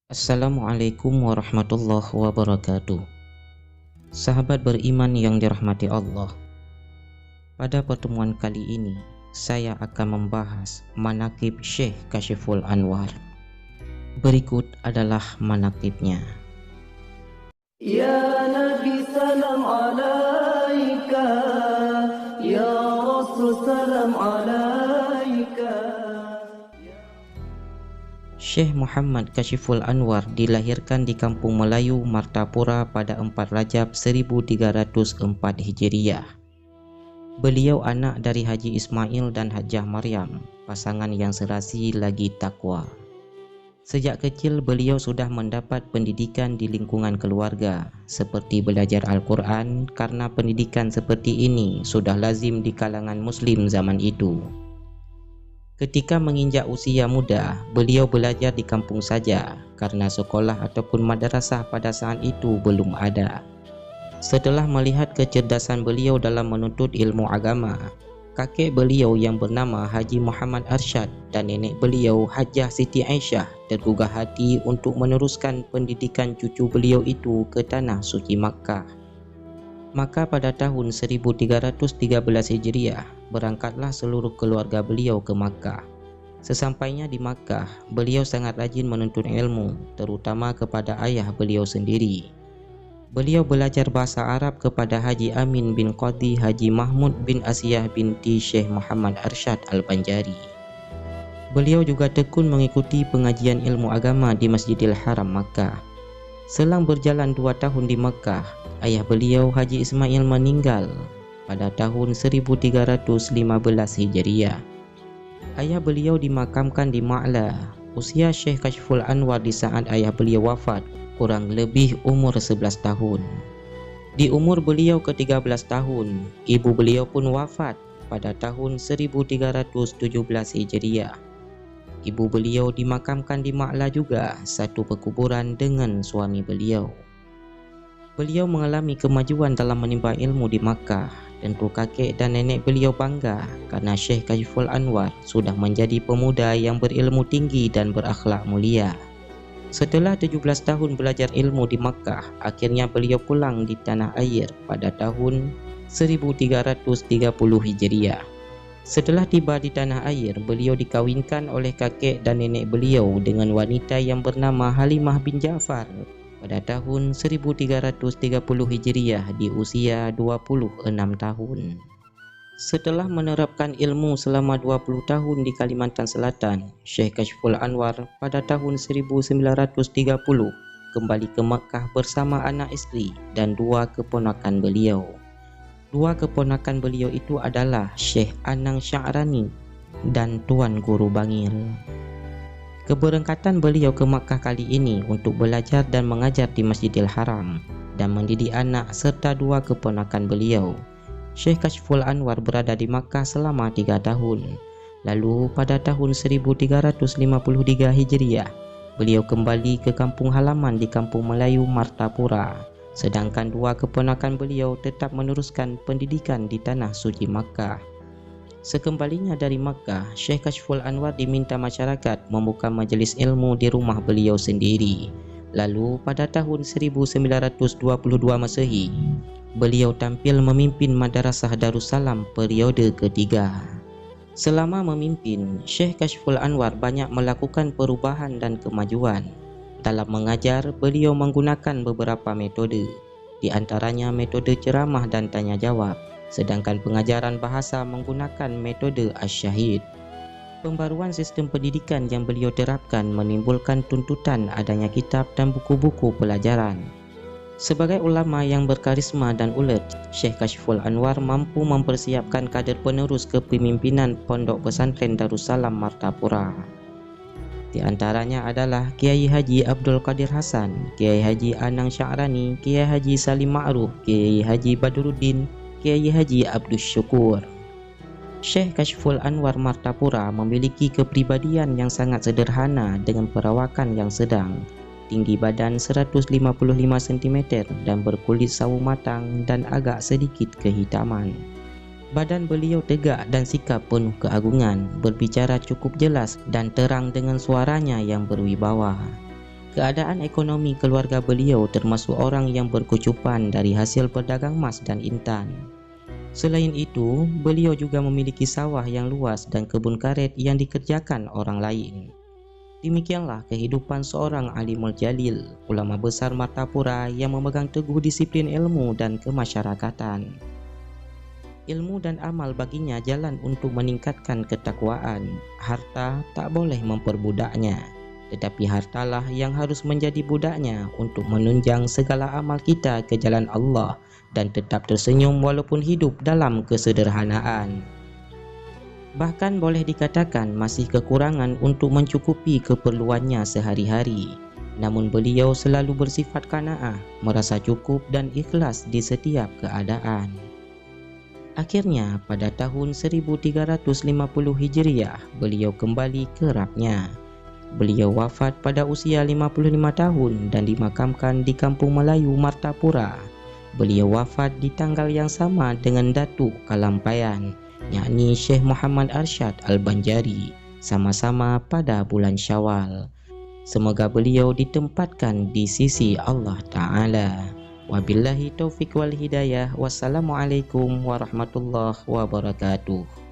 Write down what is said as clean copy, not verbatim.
Assalamualaikum warahmatullahi wabarakatuh. Sahabat beriman yang dirahmati Allah, pada pertemuan kali ini saya akan membahas manaqib Syekh Kashiful Anwar. Berikut adalah manaqibnya. Ya Nabi salam alaika, Ya Rasul salam alaika. Syekh Muhammad Kashiful Anwar dilahirkan di Kampung Melayu, Martapura pada 4 Rajab 1304 Hijriah. Beliau anak dari Haji Ismail dan Hajjah Maryam, pasangan yang serasi lagi takwa. Sejak kecil beliau sudah mendapat pendidikan di lingkungan keluarga, seperti belajar Al-Quran, karena pendidikan seperti ini sudah lazim di kalangan Muslim zaman itu. Ketika menginjak usia muda, beliau belajar di kampung saja, karena sekolah ataupun madrasah pada saat itu belum ada. Setelah melihat kecerdasan beliau dalam menuntut ilmu agama, kakek beliau yang bernama Haji Muhammad Arsyad dan nenek beliau Hajjah Siti Aisyah tergugah hati untuk meneruskan pendidikan cucu beliau itu ke tanah suci Makkah. Maka pada tahun 1313 Hijriah, berangkatlah seluruh keluarga beliau ke Makkah. Sesampainya di Makkah, beliau sangat rajin menuntut ilmu, terutama kepada ayah beliau sendiri. Beliau belajar bahasa Arab kepada Haji Amin bin Qadhi Haji Mahmud bin Asiyah binti Syekh Muhammad Arsyad Al-Banjari. Beliau juga tekun mengikuti pengajian ilmu agama di Masjidil Haram Makkah. Selang berjalan 2 tahun di Makkah, ayah beliau Haji Ismail meninggal pada tahun 1315 Hijriah. Ayah beliau dimakamkan di Ma'la. Usia Syekh Kashiful Anwar di saat ayah beliau wafat kurang lebih umur 11 tahun. Di umur beliau ke-13 tahun, ibu beliau pun wafat pada tahun 1317 Hijriah. Ibu beliau dimakamkan di Ma'la juga, satu perkuburan dengan suami beliau. Beliau mengalami kemajuan dalam menimba ilmu di Makkah. Tentu kakek dan nenek beliau bangga karena Syekh Kashiful Anwar sudah menjadi pemuda yang berilmu tinggi dan berakhlak mulia. Setelah 17 tahun belajar ilmu di Makkah, akhirnya beliau pulang di tanah air pada tahun 1330 Hijriah. Setelah tiba di tanah air, beliau dikawinkan oleh kakek dan nenek beliau dengan wanita yang bernama Halimah bin Ja'far pada tahun 1330 Hijriah di usia 26 tahun. Setelah menerapkan ilmu selama 20 tahun di Kalimantan Selatan, Syekh Kashiful Anwar pada tahun 1930 kembali ke Makkah bersama anak istri dan 2 keponakan beliau. 2 keponakan beliau itu adalah Syekh Anang Sya'rani dan Tuan Guru Bangil. Keberangkatan beliau ke Makkah kali ini untuk belajar dan mengajar di Masjidil Haram dan mendidik anak serta 2 keponakan beliau. Syekh Kashiful Anwar berada di Makkah selama 3 tahun. Lalu pada tahun 1353 Hijriah, beliau kembali ke kampung halaman di Kampung Melayu, Martapura. Sedangkan 2 keponakan beliau tetap meneruskan pendidikan di tanah suci Makkah. Sekembalinya dari Makkah, Syekh Kashiful Anwar diminta masyarakat membuka majelis ilmu di rumah beliau sendiri. Lalu pada tahun 1922 Masehi, beliau tampil memimpin Madrasah Darussalam periode ketiga. Selama memimpin, Syekh Kashiful Anwar banyak melakukan perubahan dan kemajuan. Dalam mengajar, beliau menggunakan beberapa metode, di antaranya metode ceramah dan tanya jawab. Sedangkan pengajaran bahasa menggunakan metode Asy-Syahid. Pembaruan sistem pendidikan yang beliau terapkan menimbulkan tuntutan adanya kitab dan buku-buku pelajaran. Sebagai ulama yang berkarisma dan ulet, Syekh Kashiful Anwar mampu mempersiapkan kader penerus kepemimpinan Pondok Pesantren Darussalam Martapura. Di antaranya adalah Kiai Haji Abdul Qadir Hasan, Kiai Haji Anang Sya'rani, Kiai Haji Salim Ma'ruf, Kiai Haji Badruddin, Kiai Haji Abdus Syukur. Syekh Kashiful Anwar Martapura memiliki kepribadian yang sangat sederhana dengan perawakan yang sedang, tinggi badan 155 cm dan berkulit sawo matang dan agak sedikit kehitaman. Badan beliau tegak dan sikap penuh keagungan, berbicara cukup jelas dan terang dengan suaranya yang berwibawa. Keadaan ekonomi keluarga beliau termasuk orang yang berkecupan dari hasil berdagang emas dan intan. Selain itu, beliau juga memiliki sawah yang luas dan kebun karet yang dikerjakan orang lain. Demikianlah kehidupan seorang alimul jalil, ulama besar Martapura yang memegang teguh disiplin ilmu dan kemasyarakatan. Ilmu dan amal baginya jalan untuk meningkatkan ketakwaan. Harta tak boleh memperbudaknya, tetapi hartalah yang harus menjadi budaknya untuk menunjang segala amal kita ke jalan Allah dan tetap tersenyum walaupun hidup dalam kesederhanaan. Bahkan boleh dikatakan masih kekurangan untuk mencukupi keperluannya sehari-hari. Namun beliau selalu bersifat qanaah, merasa cukup dan ikhlas di setiap keadaan. Akhirnya pada tahun 1350 Hijriah, beliau kembali ke Rabnya. Beliau wafat pada usia 55 tahun dan dimakamkan di Kampung Melayu Martapura. Beliau wafat di tanggal yang sama dengan Datuk Kalampayan, yakni Syekh Muhammad Arsyad Al-Banjari, sama-sama pada bulan Syawal. Semoga beliau ditempatkan di sisi Allah Ta'ala. Wabillahi taufiq wal hidayah. Wassalamualaikum warahmatullahi wabarakatuh.